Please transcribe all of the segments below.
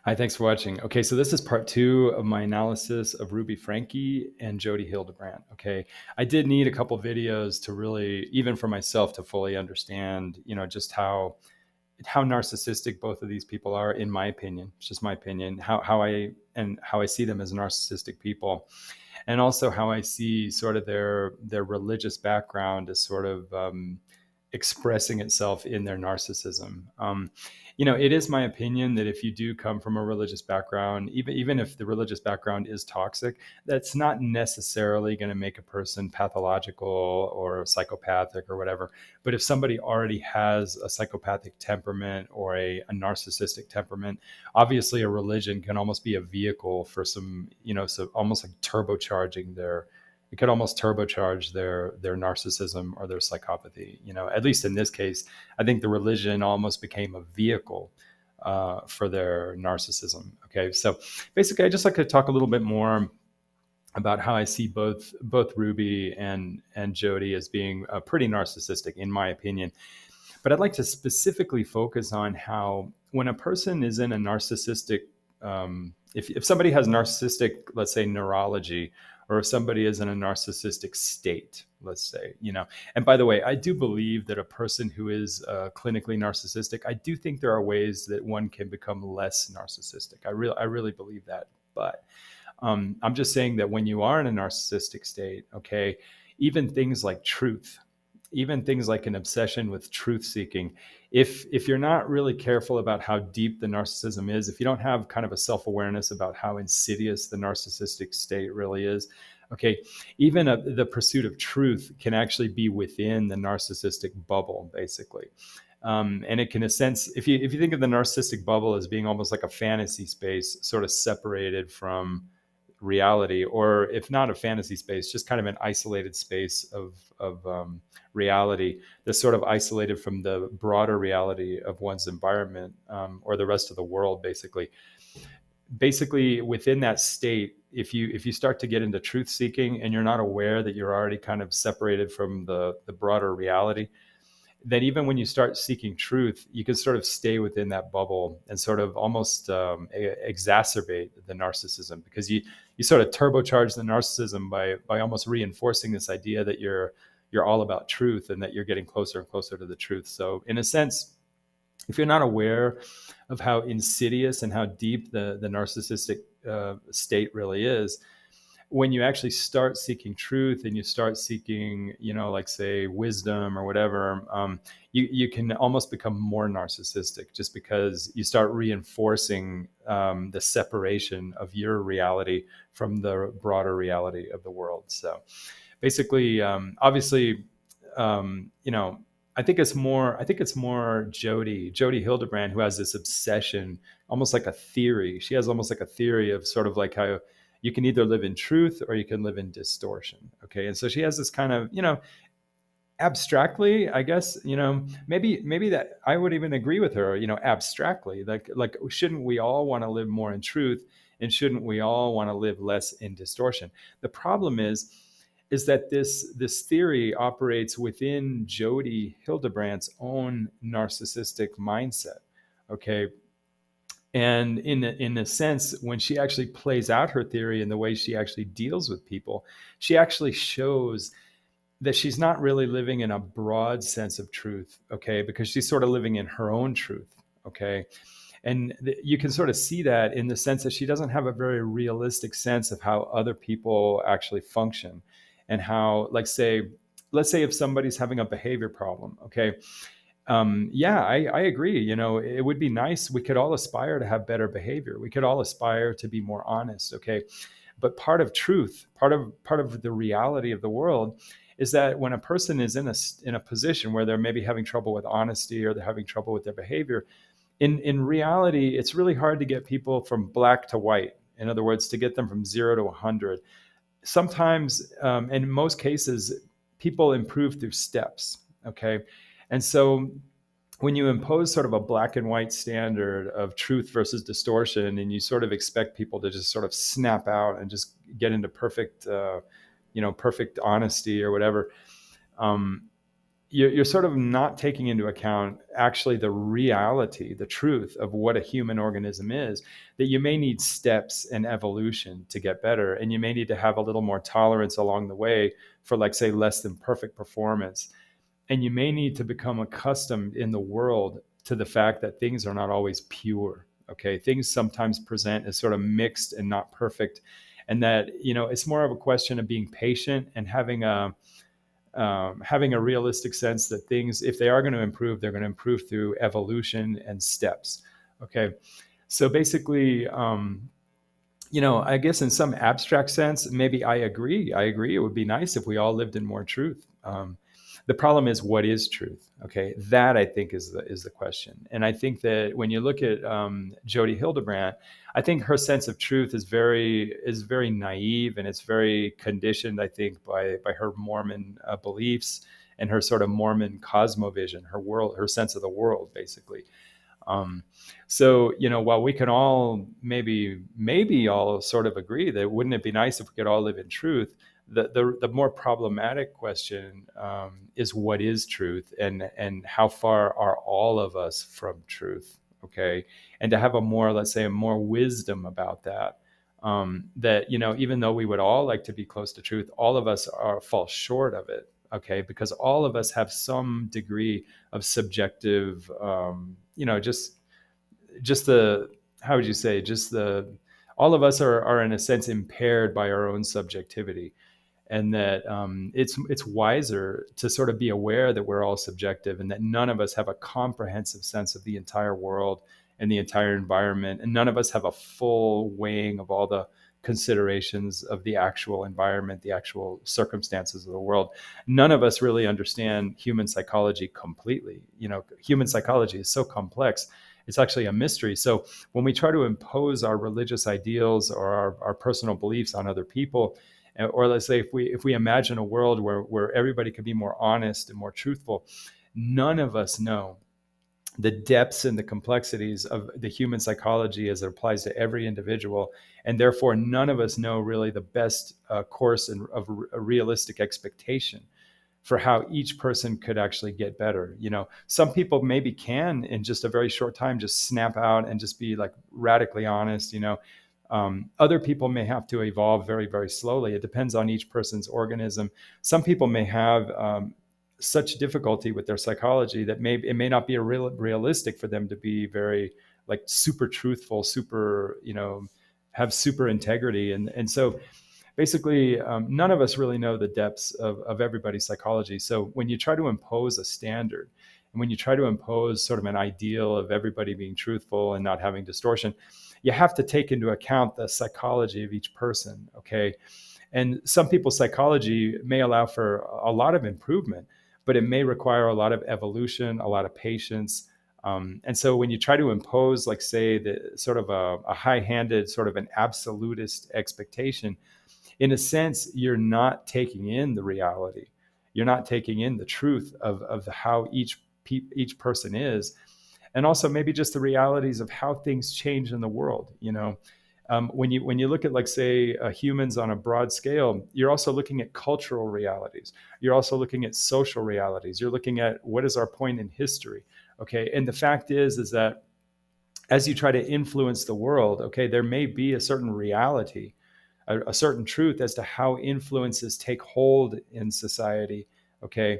Hi, thanks for watching. Okay, so this is part two of my analysis of Ruby Franke and Jodi Hildebrandt. Okay, I did need a couple videos to really, even for myself, to fully understand, just how narcissistic both of these people are, in my opinion. It's just my opinion. How I see them as narcissistic people, and also how I see sort of their religious background as sort of expressing itself in their narcissism. It is my opinion that if you do come from a religious background, even if the religious background is toxic, that's not necessarily going to make a person pathological or psychopathic or whatever. But if somebody already has a psychopathic temperament or a narcissistic temperament, obviously a religion can almost be a vehicle for some, so almost like turbocharging it could almost turbocharge their narcissism or their psychopathy. At least in this case, I think the religion almost became a vehicle for their narcissism. Okay, so basically, I just like to talk a little bit more about how I see both Ruby and Jodi as being pretty narcissistic, in my opinion. But I'd like to specifically focus on how when a person is in a narcissistic, if somebody has narcissistic, let's say, neurology, or if somebody is in a narcissistic state, let's say, and by the way, I do believe that a person who is clinically narcissistic, I do think there are ways that one can become less narcissistic. I really believe that. But I'm just saying that when you are in a narcissistic state, okay, even things like truth, even things like an obsession with truth seeking, if you're not really careful about how deep the narcissism is, if you don't have kind of a self-awareness about how insidious the narcissistic state really is, okay, even the pursuit of truth can actually be within the narcissistic bubble, basically. And it can, in a sense, if you think of the narcissistic bubble as being almost like a fantasy space, sort of separated from reality, or if not a fantasy space, just kind of an isolated space of reality that's sort of isolated from the broader reality of one's environment, or the rest of the world, basically within that state, if you start to get into truth seeking and you're not aware that you're already kind of separated from the broader reality, then even when you start seeking truth, you can sort of stay within that bubble and sort of almost exacerbate the narcissism, because you sort of turbocharge the narcissism by almost reinforcing this idea that you're all about truth and that you're getting closer and closer to the truth. So in a sense, if you're not aware of how insidious and how deep the narcissistic state really is, when you actually start seeking truth and you start seeking, like say wisdom or whatever, you can almost become more narcissistic, just because you start reinforcing the separation of your reality from the broader reality of the world. So basically, obviously, I think it's more Jodi Hildebrandt, who has this obsession, almost like a theory. She has almost like a theory of sort of like how you can either live in truth or you can live in distortion. Okay. And so she has this kind of, abstractly, I guess, maybe that I would even agree with her, abstractly, like shouldn't we all want to live more in truth, and shouldn't we all want to live less in distortion? The problem is that this theory operates within Jodi Hildebrandt's own narcissistic mindset. Okay. And in a sense, when she actually plays out her theory and the way she actually deals with people, she actually shows that she's not really living in a broad sense of truth, okay? Because she's sort of living in her own truth, okay? And you can sort of see that in the sense that she doesn't have a very realistic sense of how other people actually function, and how, like, let's say if somebody's having a behavior problem, okay? Yeah, I agree. It would be nice. We could all aspire to have better behavior. We could all aspire to be more honest. Okay. But part of truth, part of the reality of the world, is that when a person is in a position where they're maybe having trouble with honesty, or they're having trouble with their behavior, in reality, it's really hard to get people from black to white. In other words, to get them from 0 to 100. Sometimes, in most cases, people improve through steps. Okay. And so when you impose sort of a black and white standard of truth versus distortion, and you sort of expect people to just sort of snap out and just get into perfect honesty or whatever, um, you're sort of not taking into account actually the reality, the truth of what a human organism is, that you may need steps in evolution to get better. And you may need to have a little more tolerance along the way for, like, say, less than perfect performance. And you may need to become accustomed in the world to the fact that things are not always pure. Okay. Things sometimes present as sort of mixed and not perfect. And that, it's more of a question of being patient and having a realistic sense that things, if they are going to improve, they're going to improve through evolution and steps. Okay. So basically, I guess in some abstract sense, maybe I agree. It would be nice if we all lived in more truth. The problem is, what is truth? Okay, that I think is the question. And I think that when you look at Jodi Hildebrandt, I think her sense of truth is very naive, and it's very conditioned, I think, by her Mormon beliefs and her sort of Mormon cosmovision, her sense of the world, basically. So, while we can all maybe all sort of agree that wouldn't it be nice if we could all live in truth, the more problematic question is, what is truth, and how far are all of us from truth? Okay, and to have let's say, a more wisdom about that. That even though we would all like to be close to truth, all of us fall short of it. Okay, because all of us have some degree of subjective, just the how would you say, just the all of us are in a sense impaired by our own subjectivity. And that it's wiser to sort of be aware that we're all subjective, and that none of us have a comprehensive sense of the entire world and the entire environment, and none of us have a full weighing of all the considerations of the actual environment, the actual circumstances of the world. None of us really understand human psychology completely. Human psychology is so complex, it's actually a mystery. So when we try to impose our religious ideals or our personal beliefs on other people, or let's say if we imagine a world where everybody could be more honest and more truthful, none of us know the depths and the complexities of the human psychology as it applies to every individual. And therefore, none of us know really the best course of a realistic expectation for how each person could actually get better. Some people maybe can, in just a very short time, just snap out and just be like radically honest. Other people may have to evolve very, very slowly. It depends on each person's organism. Some people may have such difficulty with their psychology that it may not be realistic for them to be very, like, super truthful, super, have super integrity. And so basically, none of us really know the depths of everybody's psychology. So when you try to impose a standard, and when you try to impose sort of an ideal of everybody being truthful and not having distortion, you have to take into account the psychology of each person. Okay. And some people's psychology may allow for a lot of improvement, but it may require a lot of evolution, a lot of patience. And so when you try to impose, like, say, the sort of a high-handed, sort of an absolutist expectation, in a sense, you're not taking in the reality. You're not taking in the truth of how each person is, and also maybe just the realities of how things change in the world. When you look at, like, say, humans on a broad scale, you're also looking at cultural realities. You're also looking at social realities. You're looking at what is our point in history. Okay, and the fact is that as you try to influence the world, okay, there may be a certain reality, a certain truth as to how influences take hold in society. Okay,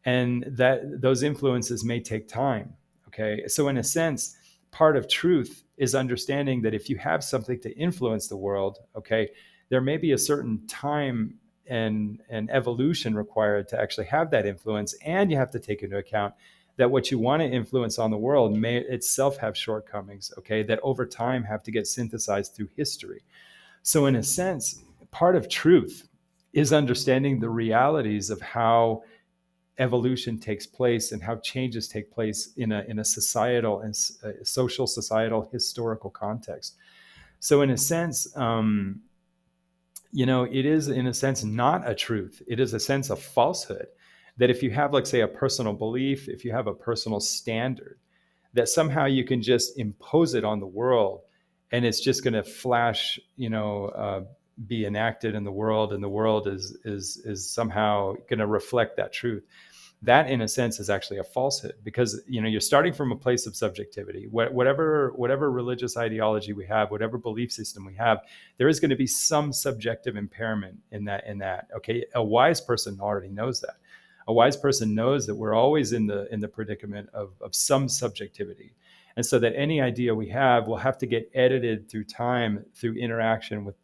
and that those influences may take time. Okay, so in a sense, part of truth is understanding that if you have something to influence the world, okay, there may be a certain time and evolution required to actually have that influence. And you have to take into account that what you want to influence on the world may itself have shortcomings, okay, that over time have to get synthesized through history. So in a sense, part of truth is understanding the realities of how evolution takes place and how changes take place in a societal and social, societal, historical context. So in a sense, it is in a sense not a truth. It is a sense of falsehood, that if you have, like, say, a personal belief, if you have a personal standard, that somehow you can just impose it on the world, and it's just going to flash, be enacted in the world, and the world is somehow going to reflect that truth. that in a sense is actually a falsehood, because you're starting from a place of subjectivity. Whatever religious ideology we have, whatever belief system we have, there is going to be some subjective impairment in that. Okay, a wise person already knows that. A wise person knows that we're always in the predicament of some subjectivity, and so that any idea we have will have to get edited through time, through interaction with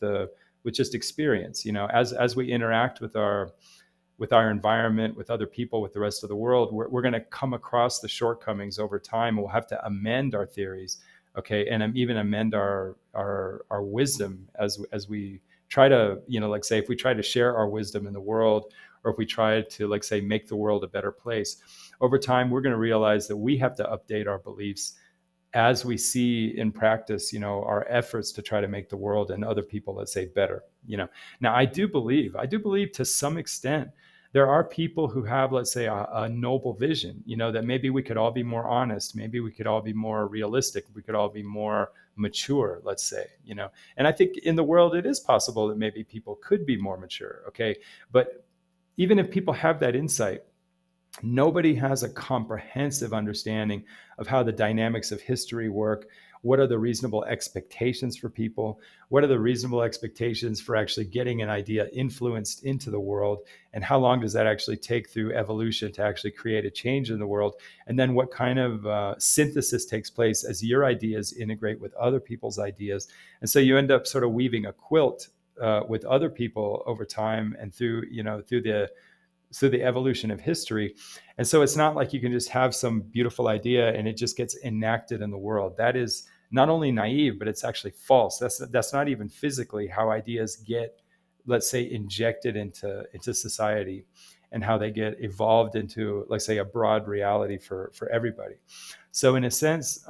just experience. As we interact with our environment, with other people, with the rest of the world, we're going to come across the shortcomings over time. We'll have to amend our theories, okay, and even amend our wisdom as we try to, like say, if we try to share our wisdom in the world, or if we try to, like say, make the world a better place. Over time, we're going to realize that we have to update our beliefs as we see in practice, our efforts to try to make the world and other people, let's say, better. Now I do believe to some extent there are people who have, let's say, a noble vision, that maybe we could all be more honest, maybe we could all be more realistic, we could all be more mature, let's say, and I think in the world it is possible that maybe people could be more mature, okay, but even if people have that insight, nobody has a comprehensive understanding of how the dynamics of history work. What are the reasonable expectations for people? What are the reasonable expectations for actually getting an idea influenced into the world? And how long does that actually take through evolution to actually create a change in the world? And then what kind of synthesis takes place as your ideas integrate with other people's ideas? And so you end up sort of weaving a quilt with other people over time and through the evolution of history. And so it's not like you can just have some beautiful idea and it just gets enacted in the world. That is not only naive, but it's actually false. That's not even physically how ideas get, let's say, injected into society, and how they get evolved into, let's say, a broad reality for everybody. So in a sense,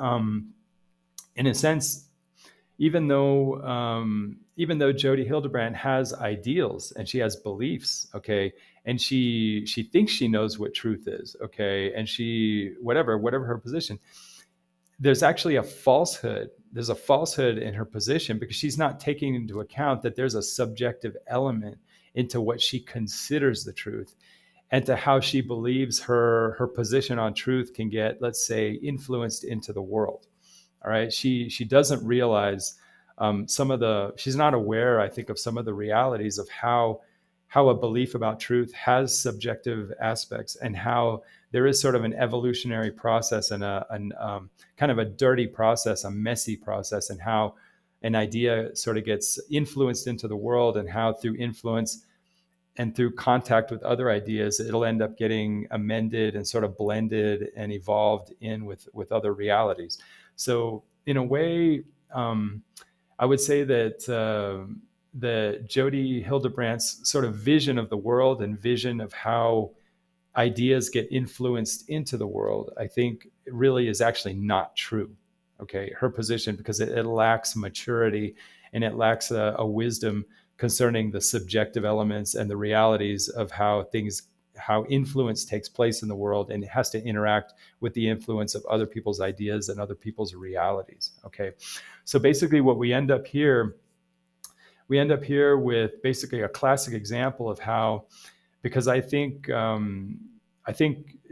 even though Jodi Hildebrandt has ideals and she has beliefs, okay, and she thinks she knows what truth is, okay, and she whatever her position, there's actually a falsehood. There's a falsehood in her position, because she's not taking into account that there's a subjective element into what she considers the truth, and to how she believes her position on truth can get, let's say, influenced into the world. All right, she doesn't realize she's not aware, I think, of some of the realities of how a belief about truth has subjective aspects, and how there is sort of an evolutionary process and an kind of a dirty process, a messy process, and how an idea sort of gets influenced into the world, and how through influence and through contact with other ideas, it'll end up getting amended and sort of blended and evolved in with other realities. So in a way, I would say that the Jodi Hildebrandt's sort of vision of the world and vision of how ideas get influenced into the world, I think really is actually not true. Okay, her position, because it lacks maturity, and it lacks a wisdom concerning the subjective elements and the realities of how influence takes place in the world, and it has to interact with the influence of other people's ideas and other people's realities. Okay, so basically what we end up here with basically a classic example of how, because I think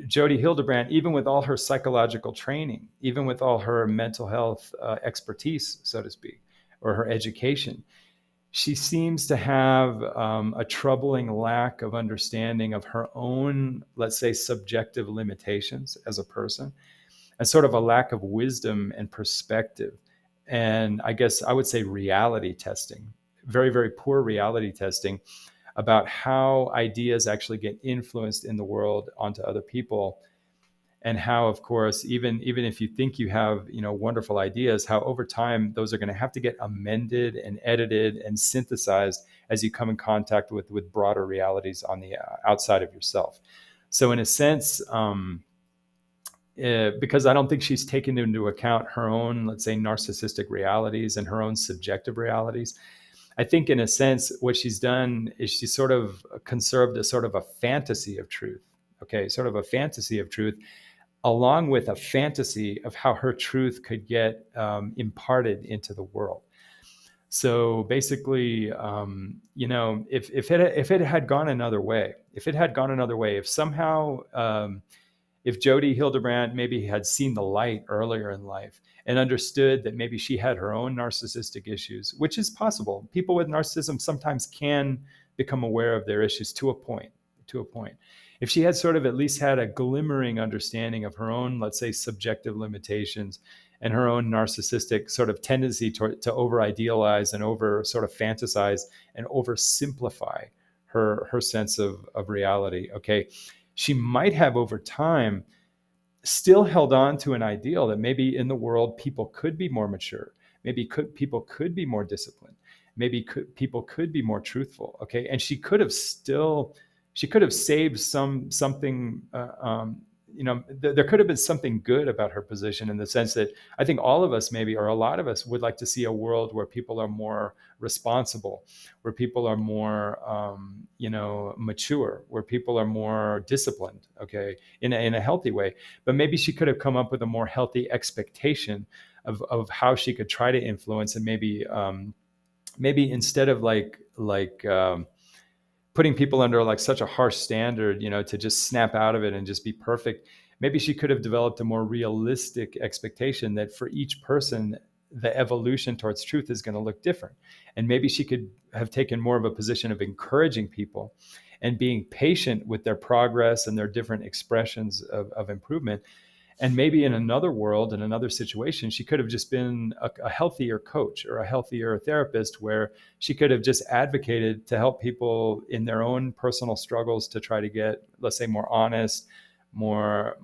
Jodi Hildebrandt, even with all her psychological training, even with all her mental health expertise, so to speak, or her education, she seems to have a troubling lack of understanding of her own, let's say, subjective limitations as a person, and sort of a lack of wisdom and perspective. And I guess I would say reality testing, very, very poor reality testing about how ideas actually get influenced in the world onto other people. And how, of course, even if you think you have, wonderful ideas, how over time those are going to have to get amended and edited and synthesized as you come in contact with broader realities on the outside of yourself. So in a sense, because I don't think she's taken into account her own, let's say, narcissistic realities and her own subjective realities, I think in a sense what she's done is she sort of conserved a sort of a fantasy of truth. Okay, sort of a fantasy of truth, along with a fantasy of how her truth could get imparted into the world. So basically, if it had gone another way, if somehow, if Jodi Hildebrandt maybe had seen the light earlier in life and understood that maybe she had her own narcissistic issues, which is possible. People with narcissism sometimes can become aware of their issues to a point, to a point. If she had sort of at least had a glimmering understanding of her own, let's say, subjective limitations and her own narcissistic sort of tendency to over idealize and over sort of fantasize and oversimplify her sense of reality, okay, she might have over time still held on to an ideal that maybe in the world people could be more mature, people could be more disciplined, people could be more truthful, okay, and she could have saved something, there could have been something good about her position, in the sense that I think all of us, maybe, or a lot of us, would like to see a world where people are more responsible, where people are more, mature, where people are more disciplined, okay, in a healthy way. But maybe she could have come up with a more healthy expectation of how she could try to influence, and maybe instead of putting people under like such a harsh standard, to just snap out of it and just be perfect. Maybe she could have developed a more realistic expectation that for each person, the evolution towards truth is going to look different. And maybe she could have taken more of a position of encouraging people and being patient with their progress and their different expressions of improvement. And maybe in another world, in another situation, she could have just been a healthier coach or a healthier therapist, where she could have just advocated to help people in their own personal struggles to try to get, let's say, more honest, more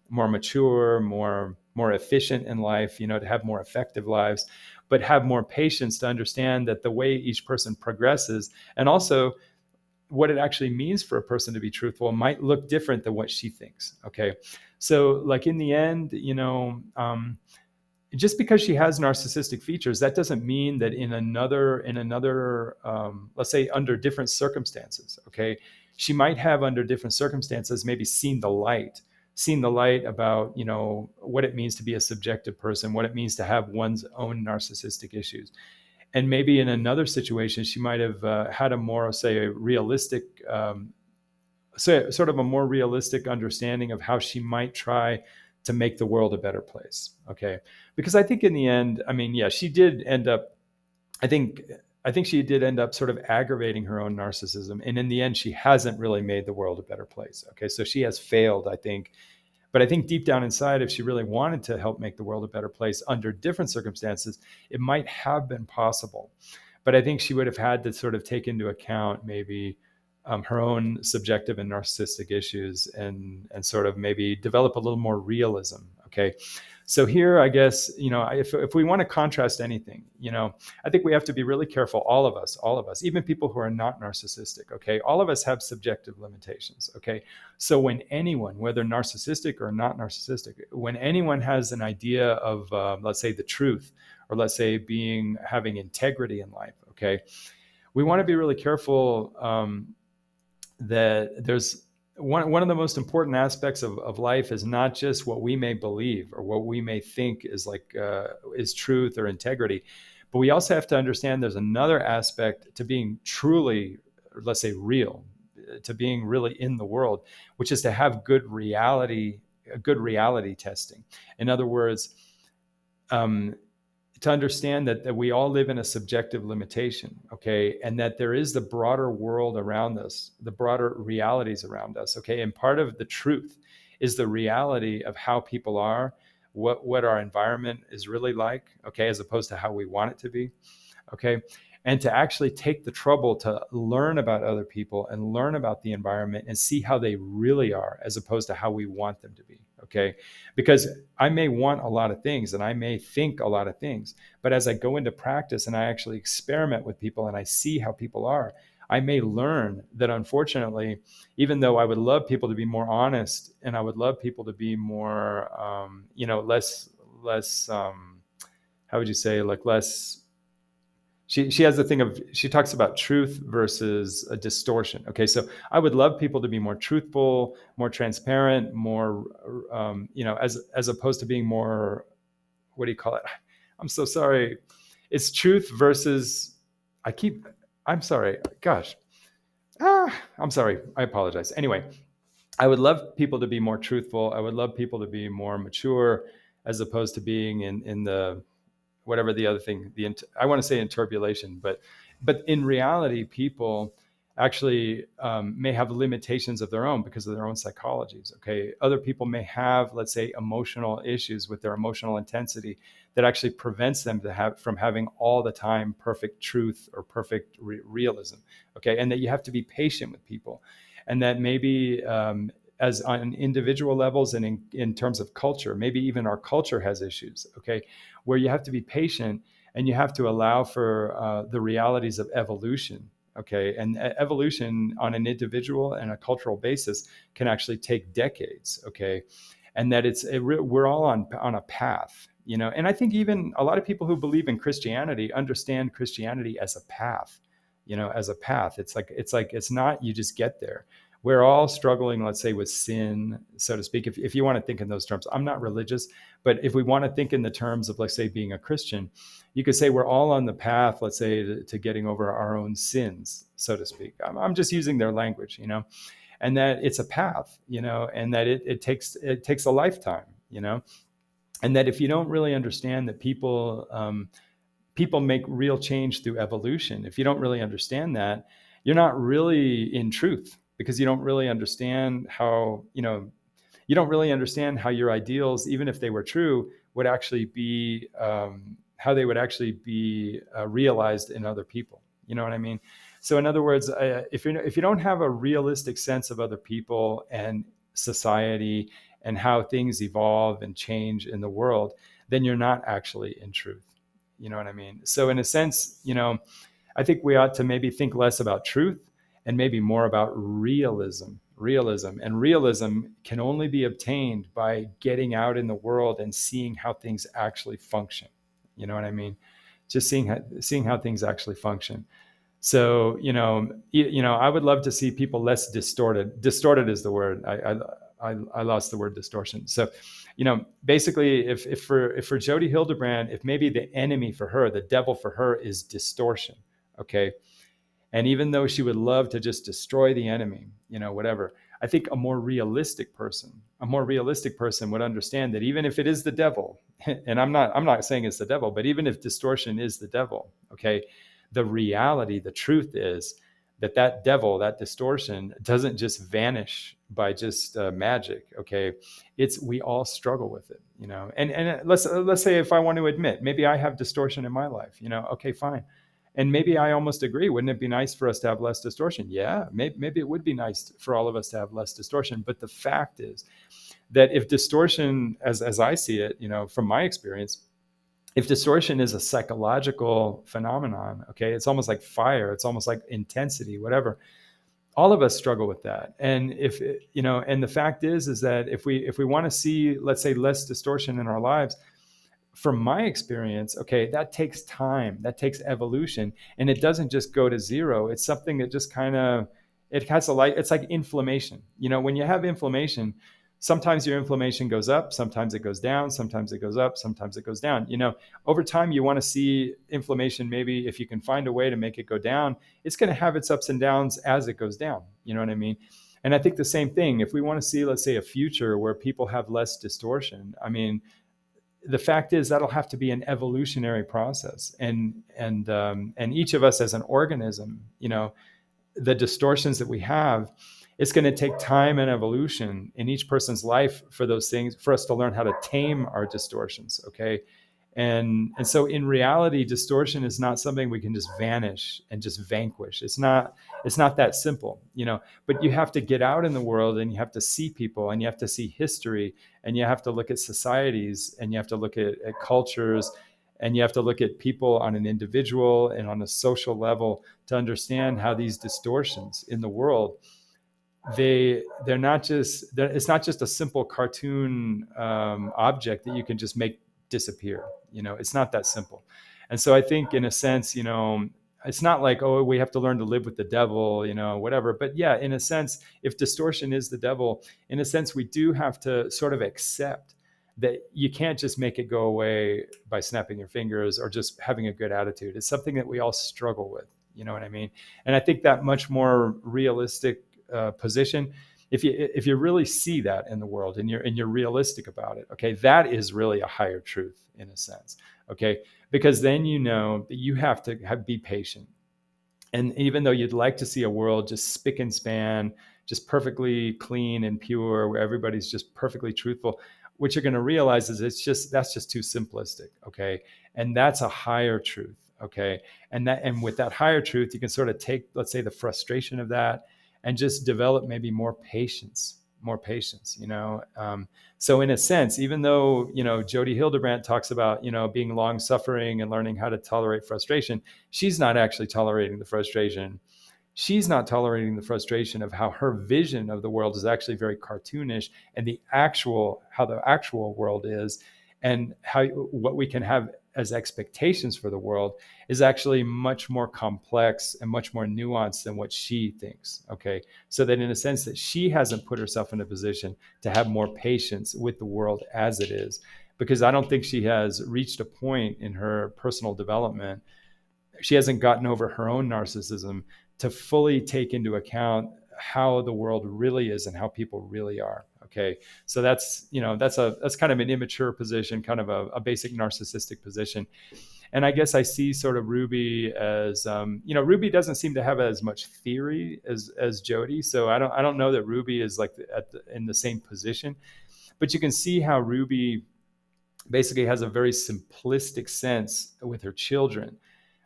mature, more efficient in life, to have more effective lives, but have more patience to understand that the way each person progresses, and also what it actually means for a person to be truthful, might look different than what she thinks. Okay. So like in the end, just because she has narcissistic features, that doesn't mean that in another, let's say under different circumstances, okay, she might have under different circumstances maybe seen the light about, what it means to be a subjective person, what it means to have one's own narcissistic issues. And maybe in another situation, she might have had a more, say, realistic, sort of a more realistic understanding of how she might try to make the world a better place. Okay, because I think in the end, I mean, yeah, she did end up. I think she did end up sort of aggravating her own narcissism, and in the end, she hasn't really made the world a better place. Okay, so she has failed, I think. But I think deep down inside, if she really wanted to help make the world a better place under different circumstances, it might have been possible. But I think she would have had to sort of take into account maybe her own subjective and narcissistic issues, and sort of maybe develop a little more realism. Okay. So here, I guess, if we want to contrast anything, I think we have to be really careful, all of us, even people who are not narcissistic, okay? All of us have subjective limitations, okay? So when anyone, whether narcissistic or not narcissistic, when anyone has an idea of, let's say, the truth, or let's say having integrity in life, okay? We want to be really careful that there's one of the most important aspects of life is not just what we may believe or what we may think is is truth or integrity, but we also have to understand there's another aspect to being truly, let's say, real, to being really in the world, which is to have good reality testing. In other words, to understand that we all live in a subjective limitation, okay, and that there is the broader world around us, the broader realities around us, okay, and part of the truth is the reality of how people are, what our environment is really like, okay, as opposed to how we want it to be, okay, and to actually take the trouble to learn about other people and learn about the environment and see how they really are, as opposed to how we want them to be, okay? Because I may want a lot of things and I may think a lot of things, but as I go into practice and I actually experiment with people and I see how people are, I may learn that, unfortunately, even though I would love people to be more honest and I would love people to be more, less, how would you say, like less, she has the thing of, she talks about truth versus a distortion. Okay, so I would love people to be more truthful, more transparent, more, as opposed to being more, what do you call it? I'm so sorry. it's truth versus, I keep, I'm sorry, gosh, I'm sorry, I apologize. Anyway, I would love people to be more truthful. I would love people to be more mature, as opposed to being in the, whatever the other thing, I want to say interpolation, but in reality, people actually may have limitations of their own because of their own psychologies. Okay, other people may have, let's say, emotional issues with their emotional intensity that actually prevents them from having all the time perfect truth or perfect realism. Okay, and that you have to be patient with people, and that maybe as on individual levels and in terms of culture, maybe even our culture has issues. Okay, where you have to be patient and you have to allow for the realities of evolution. Okay, and evolution on an individual and a cultural basis can actually take decades. Okay, and that we're all on a path, you know. And I think even a lot of people who believe in Christianity understand Christianity as a path, you know, as a path. It's not you just get there. We're all struggling, let's say, with sin, so to speak. If you want to think in those terms, I'm not religious, but if we want to think in the terms of, let's say, being a Christian, you could say we're all on the path, let's say, to getting over our own sins, so to speak. I'm just using their language, you know, and that it's a path, you know, and that it takes a lifetime, you know, and that if you don't really understand that people make real change through evolution, if you don't really understand that, you're not really in truth, because you don't really understand how, you know, you don't really understand how your ideals, even if they were true, would actually be how they would actually be realized in other people. You know what I mean? So in other words, if you don't have a realistic sense of other people and society and how things evolve and change in the world, then you're not actually in truth. You know what I mean? So in a sense, you know, I think we ought to maybe think less about truth and maybe more about realism. And realism can only be obtained by getting out in the world and seeing how things actually function. You know what I mean? Just seeing how things actually function. So, I would love to see people less distorted. Distorted is the word. I lost the word distortion. So, basically, if for Jodi Hildebrand, if maybe the enemy for her, the devil for her, is distortion. Okay. And even though she would love to just destroy the enemy, whatever, I think a more realistic person would understand that even if it is the devil, and I'm not saying it's the devil, but even if distortion is the devil, okay, the reality, the truth is that devil, that distortion, doesn't just vanish by just magic. Okay, we all struggle with it, And let's say, if I want to admit, maybe I have distortion in my life, okay, fine. And maybe I almost agree. Wouldn't it be nice for us to have less distortion? Yeah, maybe it would be nice for all of us to have less distortion. But the fact is that if distortion, as I see it, from my experience, if distortion is a psychological phenomenon, okay, it's almost like fire, it's almost like intensity, whatever. All of us struggle with that. And and the fact is that if we want to see, let's say, less distortion in our lives, from my experience, okay, that takes time, that takes evolution, and it doesn't just go to zero. It's something that just kind of, it has a light. It's like inflammation. When you have inflammation, sometimes your inflammation goes up, sometimes it goes down, sometimes it goes up, sometimes it goes down. Over time, you want to see inflammation. Maybe if you can find a way to make it go down, it's going to have its ups and downs as it goes down. You know what I mean? And I think the same thing, if we want to see, let's say, a future where people have less distortion, I mean, the fact is that'll have to be an evolutionary process, and each of us as an organism, the distortions that we have, it's going to take time and evolution in each person's life for those things, for us to learn how to tame our distortions. Okay. And so in reality, distortion is not something we can just vanish and just vanquish. It's not that simple, but you have to get out in the world, and you have to see people, and you have to see history, and you have to look at societies, and you have to look at cultures, and you have to look at people on an individual and on a social level to understand how these distortions in the world, they're not just, it's not just a simple cartoon object that you can just make disappear. It's not that simple. And so I think, in a sense, it's not like, oh, we have to learn to live with the devil, whatever. But yeah, in a sense, if distortion is the devil, in a sense, we do have to sort of accept that you can't just make it go away by snapping your fingers or just having a good attitude. It's something that we all struggle with. You know what I mean? And I think that much more realistic position, if you really see that in the world and you're realistic about it, okay, that is really a higher truth in a sense, okay, because then you know that you have to be patient. And even though you'd like to see a world just spick and span, just perfectly clean and pure, where everybody's just perfectly truthful, what you're going to realize is that's just too simplistic, okay? And that's a higher truth, okay? And with that higher truth, you can sort of take, let's say, the frustration of that and just develop maybe more patience, you know. So in a sense, even though, you know, Jodi Hildebrandt talks about, you know, being long suffering and learning how to tolerate frustration, she's not actually tolerating the frustration. She's not tolerating the frustration of how her vision of the world is actually very cartoonish, and how the actual world is, and how what we can have as expectations for the world is actually much more complex and much more nuanced than what she thinks. Okay. So that in a sense that she hasn't put herself in a position to have more patience with the world as it is, because I don't think she has reached a point in her personal development. She hasn't gotten over her own narcissism to fully take into account how the world really is and how people really are. Okay. So that's, you know, that's kind of an immature position, kind of a basic narcissistic position. And I guess I see sort of Ruby as, you know, Ruby doesn't seem to have as much theory as Jodi. So I don't know that Ruby is like in the same position, but you can see how Ruby basically has a very simplistic sense with her children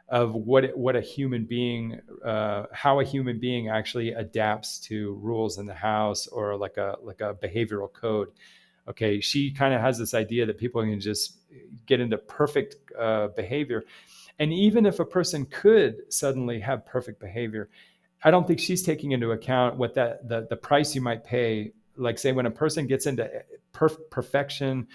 of what a human being, how a human being actually adapts to rules in the house, or like a behavioral code. Okay, she kind of has this idea that people can just get into perfect behavior, and even if a person could suddenly have perfect behavior, I don't think she's taking into account what the price you might pay. Like, say, when a person gets into perfection,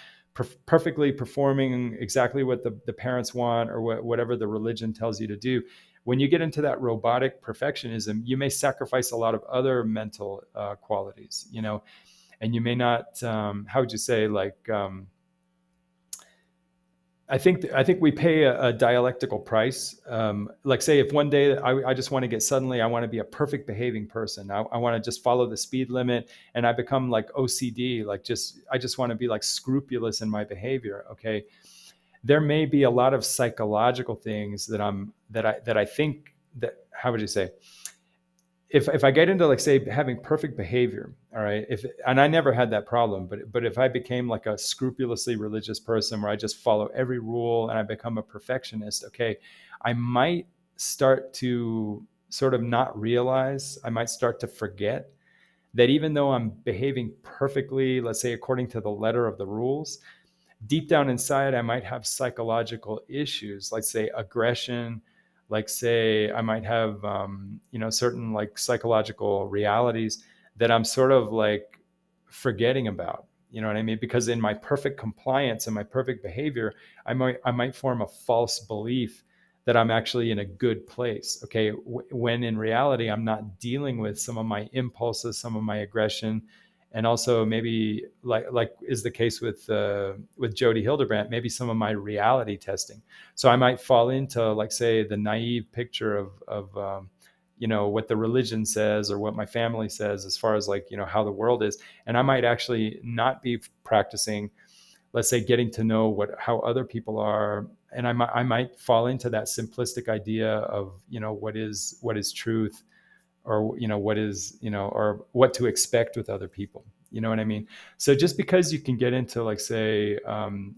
perfectly performing exactly what the parents want, or whatever the religion tells you to do, when you get into that robotic perfectionism, you may sacrifice a lot of other mental qualities, you know, and you may not, how would you say, like, I think we pay a dialectical price. Like, say, if one day I just want to get, suddenly I want to be a perfect behaving person. I want to just follow the speed limit, and I become like OCD, like I just want to be like scrupulous in my behavior. Okay, there may be a lot of psychological things that I think that, how would you say, if I get into, like, say, having perfect behavior, all right, and I never had that problem, but if I became like a scrupulously religious person where I just follow every rule and I become a perfectionist, okay, I might start to sort of not realize, I might start to forget that even though I'm behaving perfectly, let's say according to the letter of the rules, deep down inside, I might have psychological issues, like, say, aggression, like, say, I might have, you know, certain like psychological realities that I'm sort of like forgetting about. You know what I mean? Because in my perfect compliance and my perfect behavior, I might form a false belief that I'm actually in a good place. Okay, when in reality, I'm not dealing with some of my impulses, some of my aggression, and also maybe, like is the case with Jodi Hildebrandt, maybe some of my reality testing. So I might fall into, like, say, the naive picture of you know, what the religion says or what my family says as far as, like, you know, how the world is, and I might actually not be practicing, let's say, getting to know how other people are, and I might fall into that simplistic idea of, you know, what is truth, or, you know, what is, you know, or what to expect with other people. You know what I mean? So just because you can get into, like, say,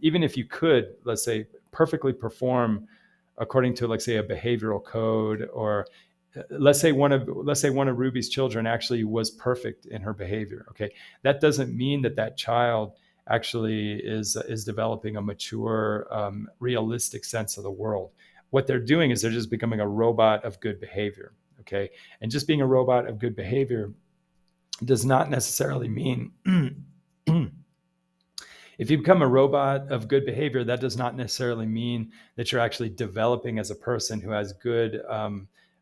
even if you could, let's say, perfectly perform according to, like, say, a behavioral code, or let's say one of Ruby's children actually was perfect in her behavior. Okay, that doesn't mean that child actually is developing a mature, realistic sense of the world. What they're doing is they're just becoming a robot of good behavior. Okay, and just being a robot of good behavior does not necessarily mean if you become a robot of good behavior, that does not necessarily mean that you're actually developing as a person who has good,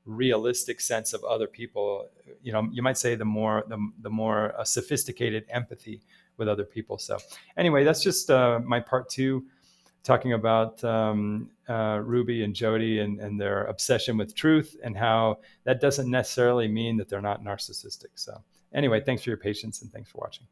realistic sense of other people. You know, you might say the more sophisticated empathy with other people. So anyway, that's just my part two, talking about Ruby and Jodi and their obsession with truth, and how that doesn't necessarily mean that they're not narcissistic. So anyway, thanks for your patience and thanks for watching.